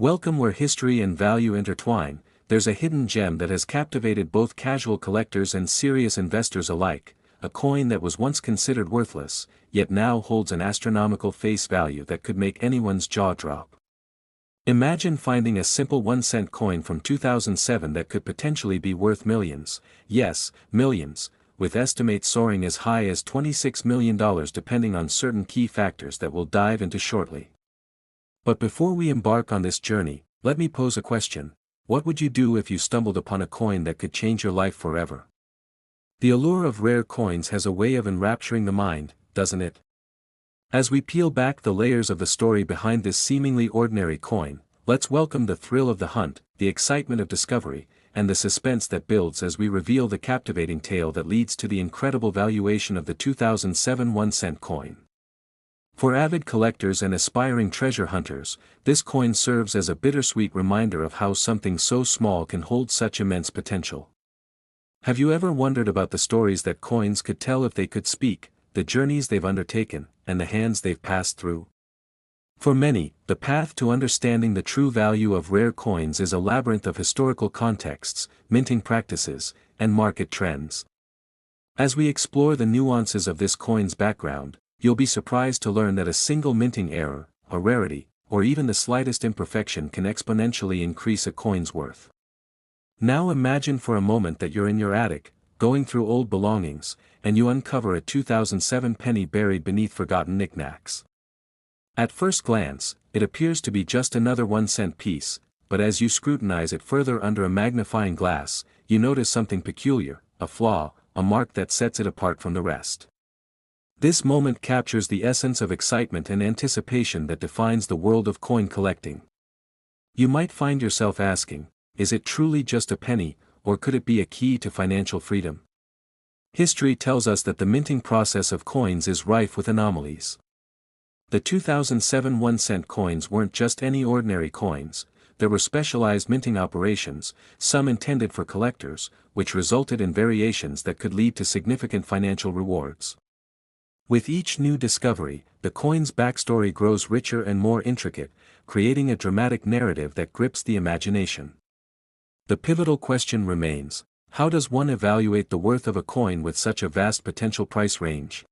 Welcome where history and value intertwine. There's a hidden gem that has captivated both casual collectors and serious investors alike, a coin that was once considered worthless, yet now holds an astronomical face value that could make anyone's jaw drop. Imagine finding a simple 1-cent coin from 2007 that could potentially be worth millions, yes, millions, with estimates soaring as high as $26 million depending on certain key factors that we'll dive into shortly. But before we embark on this journey, let me pose a question. What would you do if you stumbled upon a coin that could change your life forever? The allure of rare coins has a way of enrapturing the mind, doesn't it? As we peel back the layers of the story behind this seemingly ordinary coin, let's welcome the thrill of the hunt, the excitement of discovery, and the suspense that builds as we reveal the captivating tale that leads to the incredible valuation of the 2007 1-cent coin. For avid collectors and aspiring treasure hunters, this coin serves as a bittersweet reminder of how something so small can hold such immense potential. Have you ever wondered about the stories that coins could tell if they could speak, the journeys they've undertaken, and the hands they've passed through? For many, the path to understanding the true value of rare coins is a labyrinth of historical contexts, minting practices, and market trends. As we explore the nuances of this coin's background, you'll be surprised to learn that a single minting error, a rarity, or even the slightest imperfection can exponentially increase a coin's worth. Now imagine for a moment that you're in your attic, going through old belongings, and you uncover a 2007 penny buried beneath forgotten knickknacks. At first glance, it appears to be just another 1-cent piece, but as you scrutinize it further under a magnifying glass, you notice something peculiar, a flaw, a mark that sets it apart from the rest. This moment captures the essence of excitement and anticipation that defines the world of coin collecting. You might find yourself asking, is it truly just a penny, or could it be a key to financial freedom? History tells us that the minting process of coins is rife with anomalies. The 2007 1-cent coins weren't just any ordinary coins, there were specialized minting operations, some intended for collectors, which resulted in variations that could lead to significant financial rewards. With each new discovery, the coin's backstory grows richer and more intricate, creating a dramatic narrative that grips the imagination. The pivotal question remains, how does one evaluate the worth of a coin with such a vast potential price range?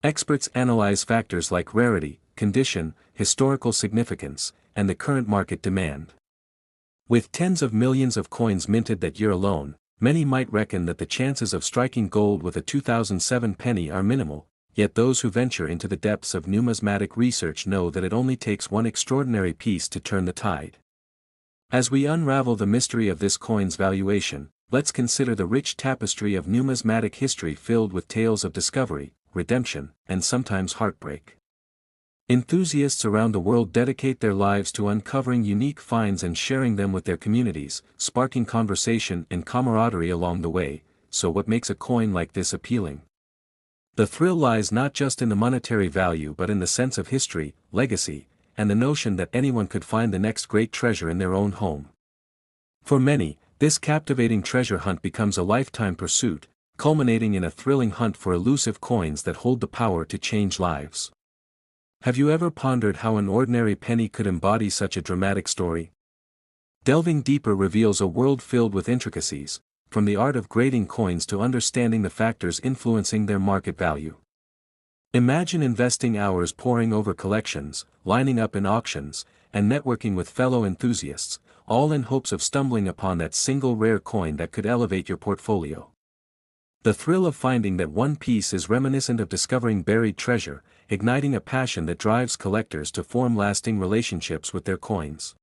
Experts analyze factors like rarity, condition, historical significance, and the current market demand. With tens of millions of coins minted that year alone, many might reckon that the chances of striking gold with a 2007 penny are minimal. Yet those who venture into the depths of numismatic research know that it only takes one extraordinary piece to turn the tide. As we unravel the mystery of this coin's valuation, let's consider the rich tapestry of numismatic history filled with tales of discovery, redemption, and sometimes heartbreak. Enthusiasts around the world dedicate their lives to uncovering unique finds and sharing them with their communities, sparking conversation and camaraderie along the way. So what makes a coin like this appealing? The thrill lies not just in the monetary value but in the sense of history, legacy, and the notion that anyone could find the next great treasure in their own home. For many, this captivating treasure hunt becomes a lifetime pursuit, culminating in a thrilling hunt for elusive coins that hold the power to change lives. Have you ever pondered how an ordinary penny could embody such a dramatic story? Delving deeper reveals a world filled with intricacies, from the art of grading coins to understanding the factors influencing their market value. Imagine investing hours poring over collections, lining up in auctions, and networking with fellow enthusiasts, all in hopes of stumbling upon that single rare coin that could elevate your portfolio. The thrill of finding that one piece is reminiscent of discovering buried treasure, igniting a passion that drives collectors to form lasting relationships with their coins.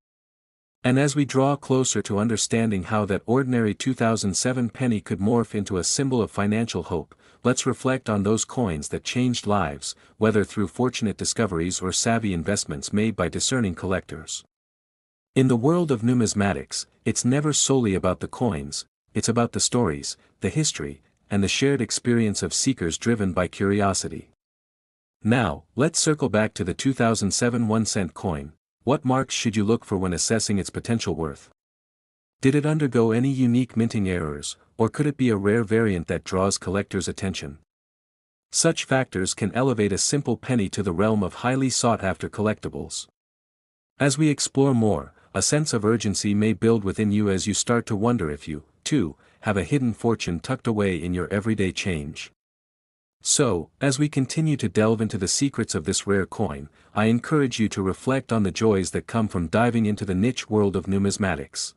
And as we draw closer to understanding how that ordinary 2007 penny could morph into a symbol of financial hope, let's reflect on those coins that changed lives, whether through fortunate discoveries or savvy investments made by discerning collectors. In the world of numismatics, it's never solely about the coins, it's about the stories, the history, and the shared experience of seekers driven by curiosity. Now, let's circle back to the 2007 1-cent coin. What marks should you look for when assessing its potential worth? Did it undergo any unique minting errors, or could it be a rare variant that draws collectors' attention? Such factors can elevate a simple penny to the realm of highly sought-after collectibles. As we explore more, a sense of urgency may build within you as you start to wonder if you, too, have a hidden fortune tucked away in your everyday change. So, as we continue to delve into the secrets of this rare coin, I encourage you to reflect on the joys that come from diving into the niche world of numismatics.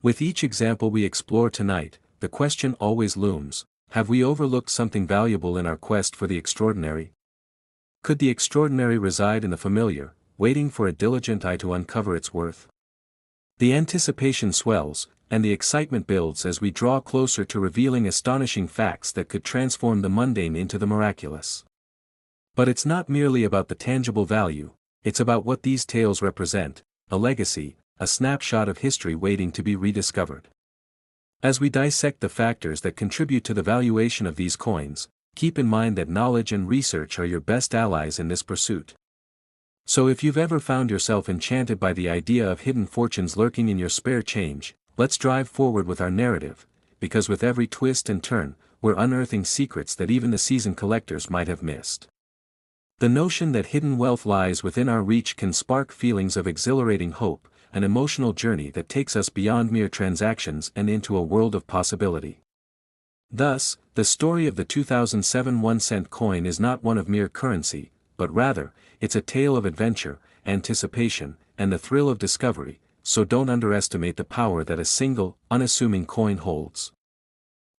With each example we explore tonight, the question always looms: have we overlooked something valuable in our quest for the extraordinary? Could the extraordinary reside in the familiar, waiting for a diligent eye to uncover its worth? The anticipation swells, and the excitement builds as we draw closer to revealing astonishing facts that could transform the mundane into the miraculous. But it's not merely about the tangible value, it's about what these tales represent: a legacy, a snapshot of history waiting to be rediscovered. As we dissect the factors that contribute to the valuation of these coins, keep in mind that knowledge and research are your best allies in this pursuit. So if you've ever found yourself enchanted by the idea of hidden fortunes lurking in your spare change, let's drive forward with our narrative, because with every twist and turn, we're unearthing secrets that even the seasoned collectors might have missed. The notion that hidden wealth lies within our reach can spark feelings of exhilarating hope, an emotional journey that takes us beyond mere transactions and into a world of possibility. Thus, the story of the 2007 1-cent coin is not one of mere currency, but rather, it's a tale of adventure, anticipation, and the thrill of discovery, so don't underestimate the power that a single, unassuming coin holds.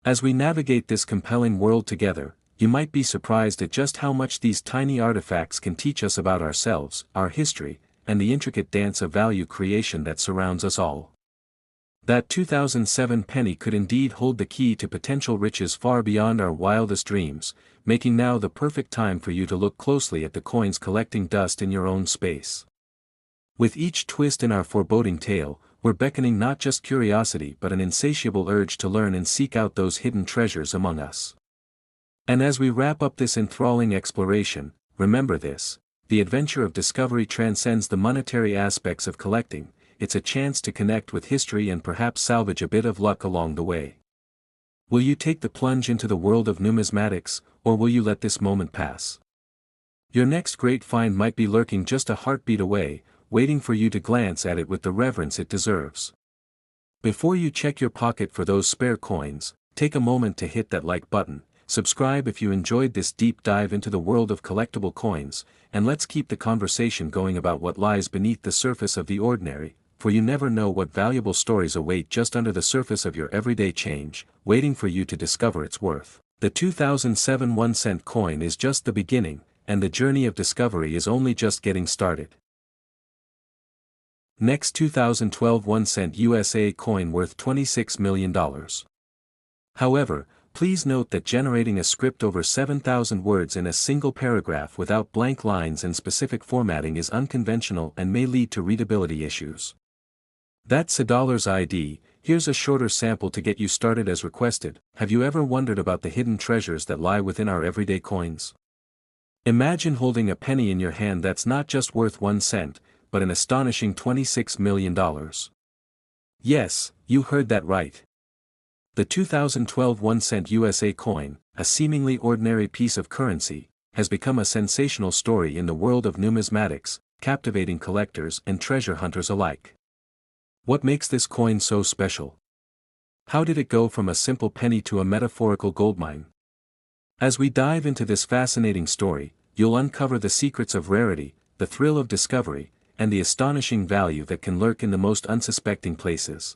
As we navigate this compelling world together, you might be surprised at just how much these tiny artifacts can teach us about ourselves, our history, and the intricate dance of value creation that surrounds us all. That 2007 penny could indeed hold the key to potential riches far beyond our wildest dreams, making now the perfect time for you to look closely at the coins collecting dust in your own space. With each twist in our foreboding tale, we're beckoning not just curiosity but an insatiable urge to learn and seek out those hidden treasures among us. And as we wrap up this enthralling exploration, remember this: the adventure of discovery transcends the monetary aspects of collecting. It's a chance to connect with history and perhaps salvage a bit of luck along the way. Will you take the plunge into the world of numismatics, or will you let this moment pass? Your next great find might be lurking just a heartbeat away, waiting for you to glance at it with the reverence it deserves. Before you check your pocket for those spare coins, take a moment to hit that like button, subscribe if you enjoyed this deep dive into the world of collectible coins, and let's keep the conversation going about what lies beneath the surface of the ordinary, for you never know what valuable stories await just under the surface of your everyday change, waiting for you to discover its worth. The 2007 1-cent coin is just the beginning, and the journey of discovery is only just getting started. Next, 2012 1-cent USA coin worth $26 million. However, please note that generating a script over 7,000 words in a single paragraph without blank lines and specific formatting is unconventional and may lead to readability issues. That's $ID. Here's a shorter sample to get you started as requested. Have you ever wondered about the hidden treasures that lie within our everyday coins? Imagine holding a penny in your hand that's not just worth 1 cent, but an astonishing $26 million. Yes, you heard that right. The 2012 1-cent USA coin, a seemingly ordinary piece of currency, has become a sensational story in the world of numismatics, captivating collectors and treasure hunters alike. What makes this coin so special? How did it go from a simple penny to a metaphorical goldmine? As we dive into this fascinating story, you'll uncover the secrets of rarity, the thrill of discovery, and the astonishing value that can lurk in the most unsuspecting places.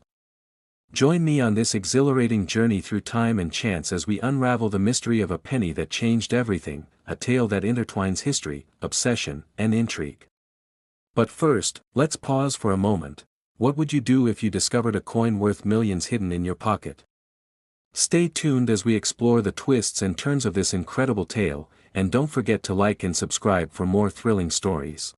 Join me on this exhilarating journey through time and chance as we unravel the mystery of a penny that changed everything, a tale that intertwines history, obsession, and intrigue. But first, let's pause for a moment. What would you do if you discovered a coin worth millions hidden in your pocket? Stay tuned as we explore the twists and turns of this incredible tale, and don't forget to like and subscribe for more thrilling stories.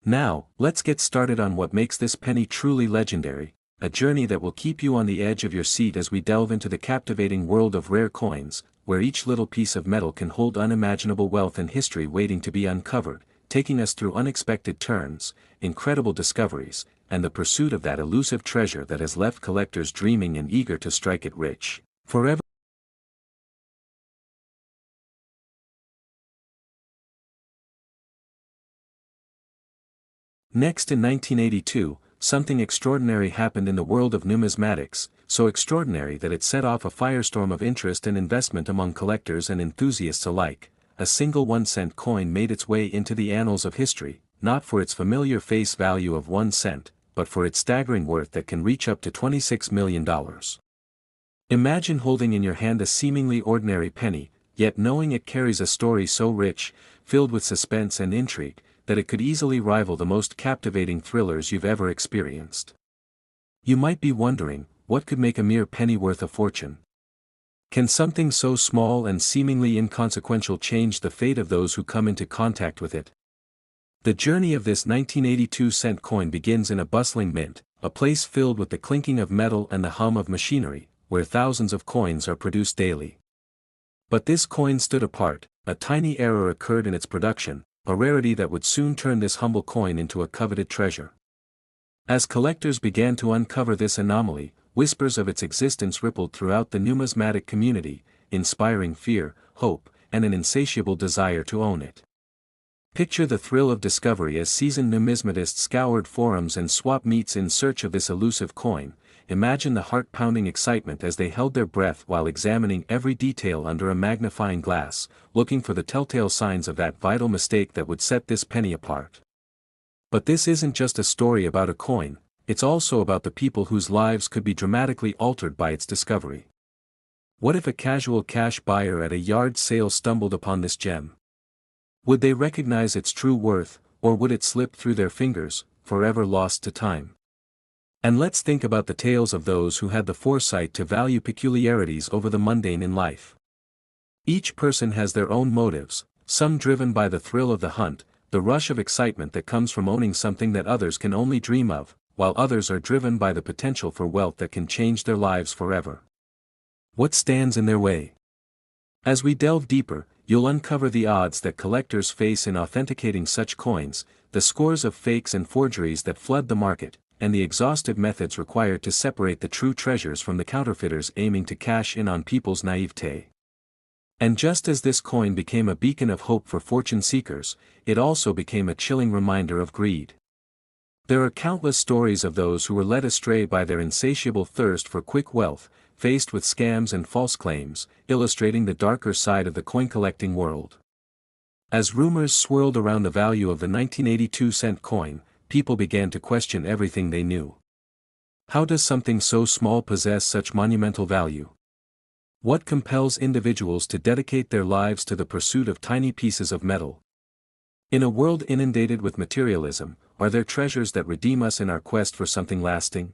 Now, let's get started on what makes this penny truly legendary, a journey that will keep you on the edge of your seat as we delve into the captivating world of rare coins, where each little piece of metal can hold unimaginable wealth and history waiting to be uncovered, taking us through unexpected turns, incredible discoveries, and the pursuit of that elusive treasure that has left collectors dreaming and eager to strike it rich, forever. Next in 1982, something extraordinary happened in the world of numismatics, so extraordinary that it set off a firestorm of interest and investment among collectors and enthusiasts alike. A single 1-cent coin made its way into the annals of history, not for its familiar face value of 1 cent, but for its staggering worth that can reach up to $26 million. Imagine holding in your hand a seemingly ordinary penny, yet knowing it carries a story so rich, filled with suspense and intrigue, that it could easily rival the most captivating thrillers you've ever experienced. You might be wondering, what could make a mere penny worth a fortune? Can something so small and seemingly inconsequential change the fate of those who come into contact with it? The journey of this 1982-cent coin begins in a bustling mint, a place filled with the clinking of metal and the hum of machinery, where thousands of coins are produced daily. But this coin stood apart. A tiny error occurred in its production, a rarity that would soon turn this humble coin into a coveted treasure. As collectors began to uncover this anomaly, whispers of its existence rippled throughout the numismatic community, inspiring fear, hope, and an insatiable desire to own it. Picture the thrill of discovery as seasoned numismatists scoured forums and swap meets in search of this elusive coin. Imagine the heart-pounding excitement as they held their breath while examining every detail under a magnifying glass, looking for the telltale signs of that vital mistake that would set this penny apart. But this isn't just a story about a coin, it's also about the people whose lives could be dramatically altered by its discovery. What if a casual cash buyer at a yard sale stumbled upon this gem? Would they recognize its true worth, or would it slip through their fingers, forever lost to time? And let's think about the tales of those who had the foresight to value peculiarities over the mundane in life. Each person has their own motives, some driven by the thrill of the hunt, the rush of excitement that comes from owning something that others can only dream of, while others are driven by the potential for wealth that can change their lives forever. What stands in their way? As we delve deeper, you'll uncover the odds that collectors face in authenticating such coins, the scores of fakes and forgeries that flood the market, and the exhaustive methods required to separate the true treasures from the counterfeiters aiming to cash in on people's naivete. And just as this coin became a beacon of hope for fortune seekers, it also became a chilling reminder of greed. There are countless stories of those who were led astray by their insatiable thirst for quick wealth, faced with scams and false claims, illustrating the darker side of the coin-collecting world. As rumors swirled around the value of the 1982-cent coin, people began to question everything they knew. How does something so small possess such monumental value? What compels individuals to dedicate their lives to the pursuit of tiny pieces of metal? In a world inundated with materialism, are there treasures that redeem us in our quest for something lasting?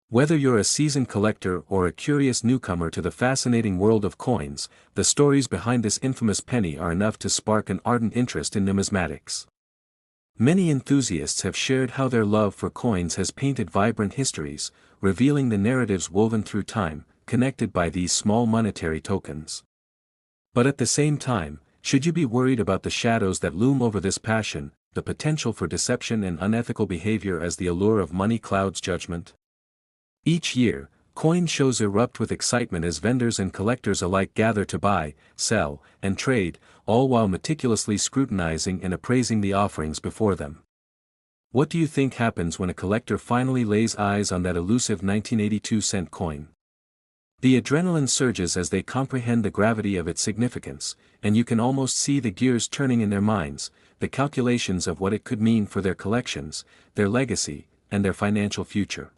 Whether you're a seasoned collector or a curious newcomer to the fascinating world of coins, the stories behind this infamous penny are enough to spark an ardent interest in numismatics. Many enthusiasts have shared how their love for coins has painted vibrant histories, revealing the narratives woven through time, connected by these small monetary tokens. But at the same time, should you be worried about the shadows that loom over this passion, the potential for deception and unethical behavior as the allure of money clouds judgment? Each year, coin shows erupt with excitement as vendors and collectors alike gather to buy, sell, and trade, all while meticulously scrutinizing and appraising the offerings before them. What do you think happens when a collector finally lays eyes on that elusive 1982-cent coin? The adrenaline surges as they comprehend the gravity of its significance, and you can almost see the gears turning in their minds, the calculations of what it could mean for their collections, their legacy, and their financial future.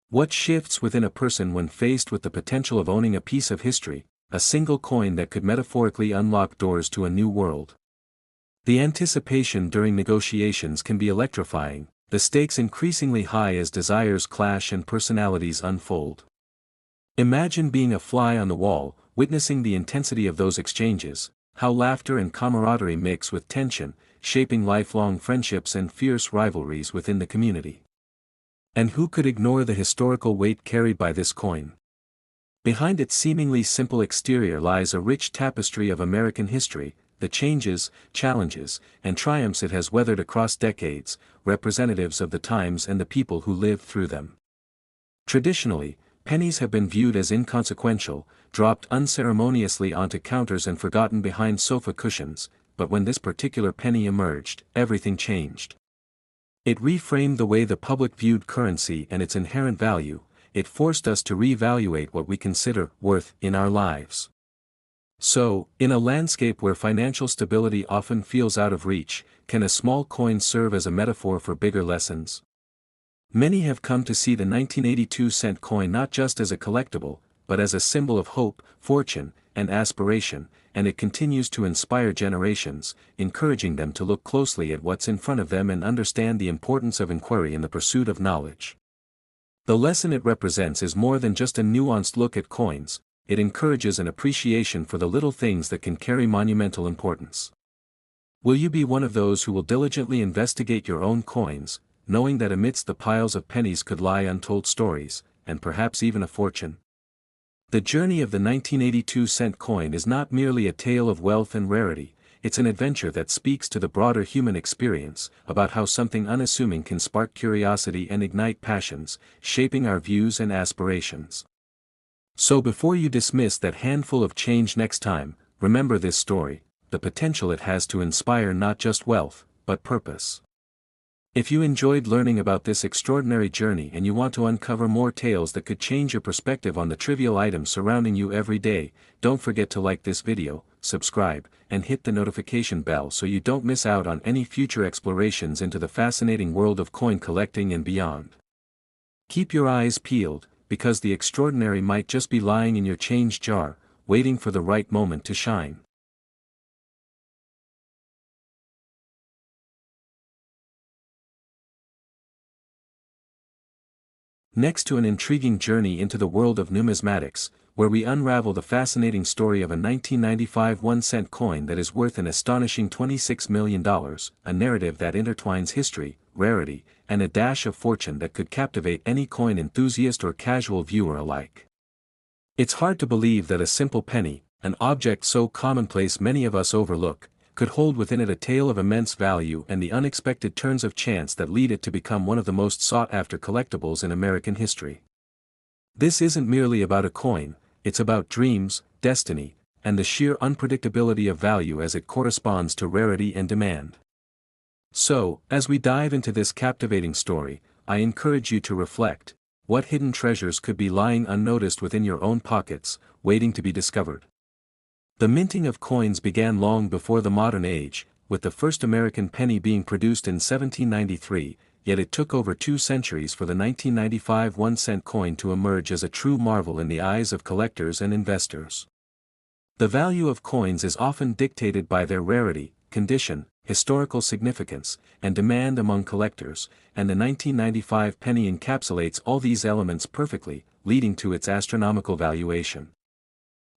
What shifts within a person when faced with the potential of owning a piece of history, a single coin that could metaphorically unlock doors to a new world? The anticipation during negotiations can be electrifying, the stakes increasingly high as desires clash and personalities unfold. Imagine being a fly on the wall, witnessing the intensity of those exchanges, how laughter and camaraderie mix with tension, shaping lifelong friendships and fierce rivalries within the community. And who could ignore the historical weight carried by this coin? Behind its seemingly simple exterior lies a rich tapestry of American history, the changes, challenges, and triumphs it has weathered across decades, representatives of the times and the people who lived through them. Traditionally, pennies have been viewed as inconsequential, dropped unceremoniously onto counters and forgotten behind sofa cushions, but when this particular penny emerged, everything changed. It reframed the way the public viewed currency and its inherent value. It forced us to reevaluate what we consider worth in our lives. So, in a landscape where financial stability often feels out of reach, can a small coin serve as a metaphor for bigger lessons? Many have come to see the 1982-cent coin not just as a collectible, but as a symbol of hope, fortune, and aspiration, and it continues to inspire generations, encouraging them to look closely at what's in front of them and understand the importance of inquiry in the pursuit of knowledge. The lesson it represents is more than just a nuanced look at coins. It encourages an appreciation for the little things that can carry monumental importance. Will you be one of those who will diligently investigate your own coins, knowing that amidst the piles of pennies could lie untold stories, and perhaps even a fortune? The journey of the 1982-cent coin is not merely a tale of wealth and rarity, it's an adventure that speaks to the broader human experience, about how something unassuming can spark curiosity and ignite passions, shaping our views and aspirations. So before you dismiss that handful of change next time, remember this story, the potential it has to inspire not just wealth, but purpose. If you enjoyed learning about this extraordinary journey and you want to uncover more tales that could change your perspective on the trivial items surrounding you every day, don't forget to like this video, subscribe, and hit the notification bell so you don't miss out on any future explorations into the fascinating world of coin collecting and beyond. Keep your eyes peeled, because the extraordinary might just be lying in your change jar, waiting for the right moment to shine. Next to an intriguing journey into the world of numismatics, where we unravel the fascinating story of a 1995 1-cent coin that is worth an astonishing $26 million, a narrative that intertwines history, rarity, and a dash of fortune that could captivate any coin enthusiast or casual viewer alike. It's hard to believe that a simple penny, an object so commonplace many of us overlook, could hold within it a tale of immense value and the unexpected turns of chance that lead it to become one of the most sought-after collectibles in American history. This isn't merely about a coin, it's about dreams, destiny, and the sheer unpredictability of value as it corresponds to rarity and demand. So, as we dive into this captivating story, I encourage you to reflect. What hidden treasures could be lying unnoticed within your own pockets, waiting to be discovered? The minting of coins began long before the modern age, with the first American penny being produced in 1793, yet it took over 2 centuries for the 1995 1-cent coin to emerge as a true marvel in the eyes of collectors and investors. The value of coins is often dictated by their rarity, condition, historical significance, and demand among collectors, and the 1995 penny encapsulates all these elements perfectly, leading to its astronomical valuation.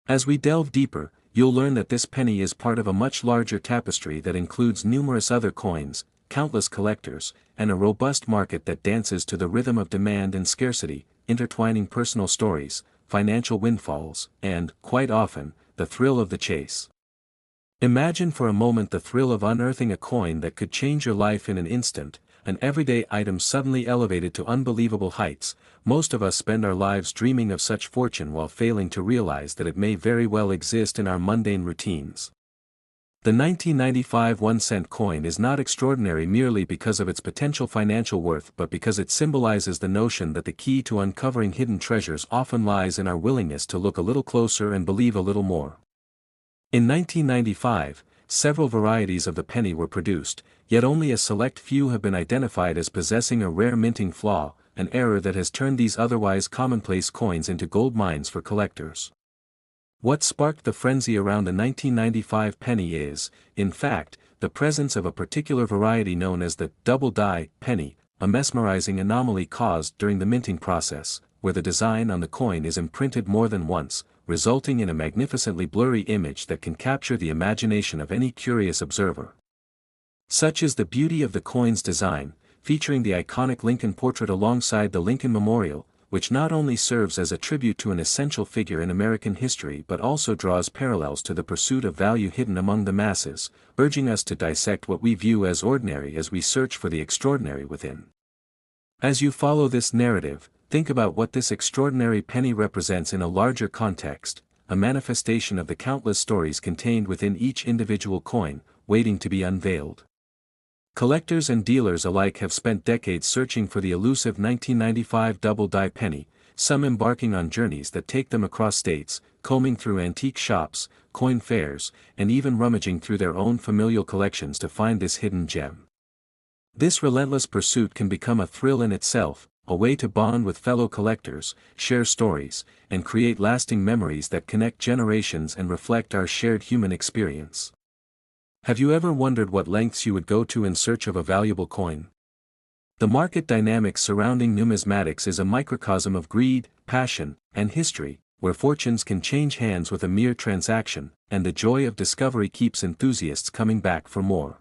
As we delve deeper, you'll learn that this penny is part of a much larger tapestry that includes numerous other coins, countless collectors, and a robust market that dances to the rhythm of demand and scarcity, intertwining personal stories, financial windfalls, and, quite often, the thrill of the chase. Imagine for a moment the thrill of unearthing a coin that could change your life in an instant, an everyday item suddenly elevated to unbelievable heights. Most of us spend our lives dreaming of such fortune while failing to realize that it may very well exist in our mundane routines. The 1995 1-cent coin is not extraordinary merely because of its potential financial worth but because it symbolizes the notion that the key to uncovering hidden treasures often lies in our willingness to look a little closer and believe a little more. In 1995, several varieties of the penny were produced, yet only a select few have been identified as possessing a rare minting flaw, an error that has turned these otherwise commonplace coins into gold mines for collectors. What sparked the frenzy around the 1995 penny is, in fact, the presence of a particular variety known as the double-die penny, a mesmerizing anomaly caused during the minting process, where the design on the coin is imprinted more than once, resulting in a magnificently blurry image that can capture the imagination of any curious observer. Such is the beauty of the coin's design, featuring the iconic Lincoln portrait alongside the Lincoln Memorial, which not only serves as a tribute to an essential figure in American history but also draws parallels to the pursuit of value hidden among the masses, urging us to dissect what we view as ordinary as we search for the extraordinary within. As you follow this narrative, think about what this extraordinary penny represents in a larger context, a manifestation of the countless stories contained within each individual coin, waiting to be unveiled. Collectors and dealers alike have spent decades searching for the elusive 1995 double-die penny, some embarking on journeys that take them across states, combing through antique shops, coin fairs, and even rummaging through their own familial collections to find this hidden gem. This relentless pursuit can become a thrill in itself, a way to bond with fellow collectors, share stories, and create lasting memories that connect generations and reflect our shared human experience. Have you ever wondered what lengths you would go to in search of a valuable coin? The market dynamics surrounding numismatics is a microcosm of greed, passion, and history, where fortunes can change hands with a mere transaction, and the joy of discovery keeps enthusiasts coming back for more.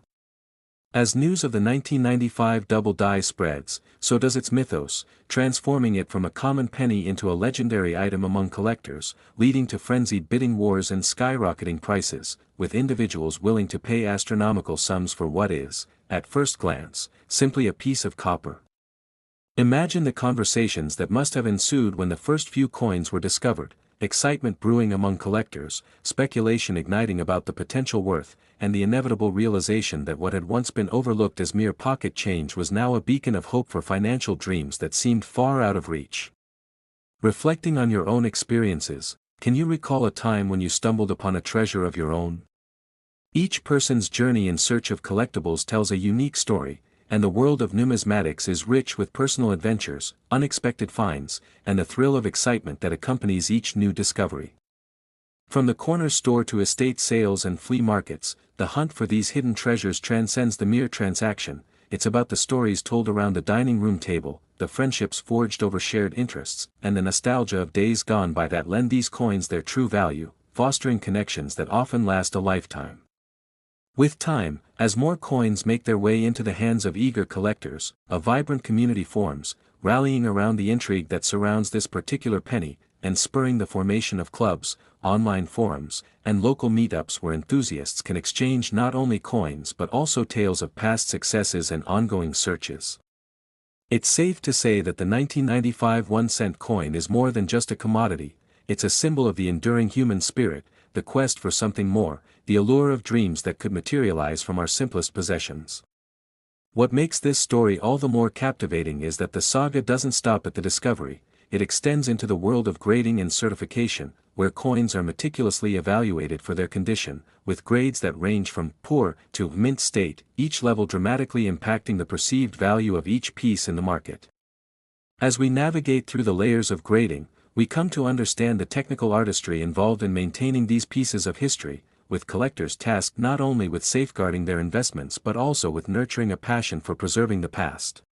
As news of the 1995 double die spreads, so does its mythos, transforming it from a common penny into a legendary item among collectors, leading to frenzied bidding wars and skyrocketing prices, with individuals willing to pay astronomical sums for what is, at first glance, simply a piece of copper. Imagine the conversations that must have ensued when the first few coins were discovered, excitement brewing among collectors, speculation igniting about the potential worth, and the inevitable realization that what had once been overlooked as mere pocket change was now a beacon of hope for financial dreams that seemed far out of reach. Reflecting on your own experiences, can you recall a time when you stumbled upon a treasure of your own? Each person's journey in search of collectibles tells a unique story, and the world of numismatics is rich with personal adventures, unexpected finds, and the thrill of excitement that accompanies each new discovery. From the corner store to estate sales and flea markets, the hunt for these hidden treasures transcends the mere transaction. It's about the stories told around the dining room table, the friendships forged over shared interests, and the nostalgia of days gone by that lend these coins their true value, fostering connections that often last a lifetime. With time, as more coins make their way into the hands of eager collectors, a vibrant community forms, rallying around the intrigue that surrounds this particular penny, and spurring the formation of clubs, online forums, and local meetups where enthusiasts can exchange not only coins but also tales of past successes and ongoing searches. It's safe to say that the 1995 1-cent coin is more than just a commodity, it's a symbol of the enduring human spirit, the quest for something more, the allure of dreams that could materialize from our simplest possessions. What makes this story all the more captivating is that the saga doesn't stop at the discovery, it extends into the world of grading and certification, where coins are meticulously evaluated for their condition, with grades that range from poor to mint state, each level dramatically impacting the perceived value of each piece in the market. As we navigate through the layers of grading, we come to understand the technical artistry involved in maintaining these pieces of history, with collectors tasked not only with safeguarding their investments but also with nurturing a passion for preserving the past.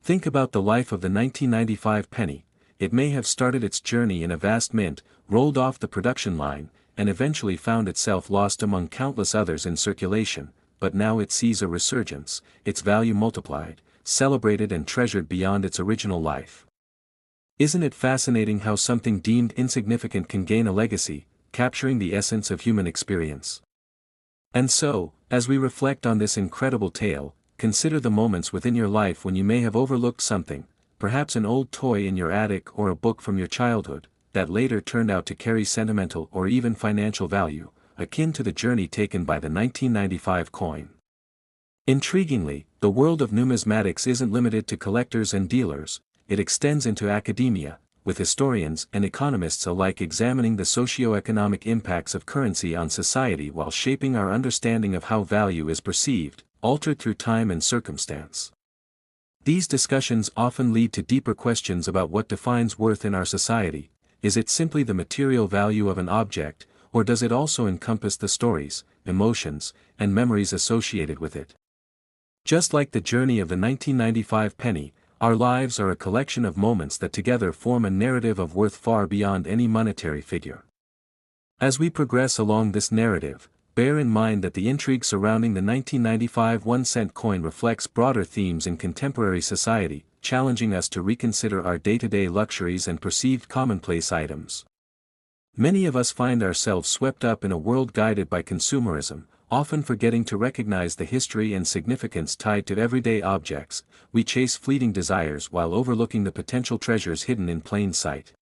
Think about the life of the 1995 penny. It may have started its journey in a vast mint, rolled off the production line, and eventually found itself lost among countless others in circulation, but now it sees a resurgence, its value multiplied, celebrated and treasured beyond its original life. Isn't it fascinating how something deemed insignificant can gain a legacy, capturing the essence of human experience? And so, as we reflect on this incredible tale, consider the moments within your life when you may have overlooked something, perhaps an old toy in your attic or a book from your childhood, that later turned out to carry sentimental or even financial value, akin to the journey taken by the 1995 coin. Intriguingly, the world of numismatics isn't limited to collectors and dealers, it extends into academia, with historians and economists alike examining the socio-economic impacts of currency on society while shaping our understanding of how value is perceived, altered through time and circumstance. These discussions often lead to deeper questions about what defines worth in our society. Is it simply the material value of an object, or does it also encompass the stories, emotions, and memories associated with it? Just like the journey of the 1995 penny, our lives are a collection of moments that together form a narrative of worth far beyond any monetary figure. As we progress along this narrative, bear in mind that the intrigue surrounding the 1995 1-cent coin reflects broader themes in contemporary society, challenging us to reconsider our day-to-day luxuries and perceived commonplace items. Many of us find ourselves swept up in a world guided by consumerism, often forgetting to recognize the history and significance tied to everyday objects. We chase fleeting desires while overlooking the potential treasures hidden in plain sight.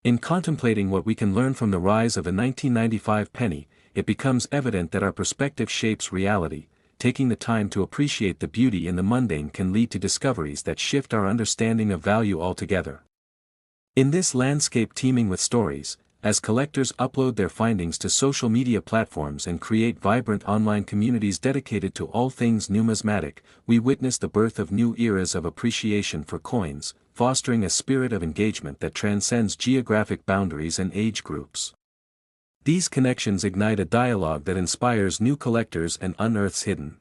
In contemplating what we can learn from the rise of the 1995 penny, it becomes evident that our perspective shapes reality, taking the time to appreciate the beauty in the mundane can lead to discoveries that shift our understanding of value altogether. In this landscape teeming with stories, as collectors upload their findings to social media platforms and create vibrant online communities dedicated to all things numismatic, we witness the birth of new eras of appreciation for coins, fostering a spirit of engagement that transcends geographic boundaries and age groups. These connections ignite a dialogue that inspires new collectors and unearths hidden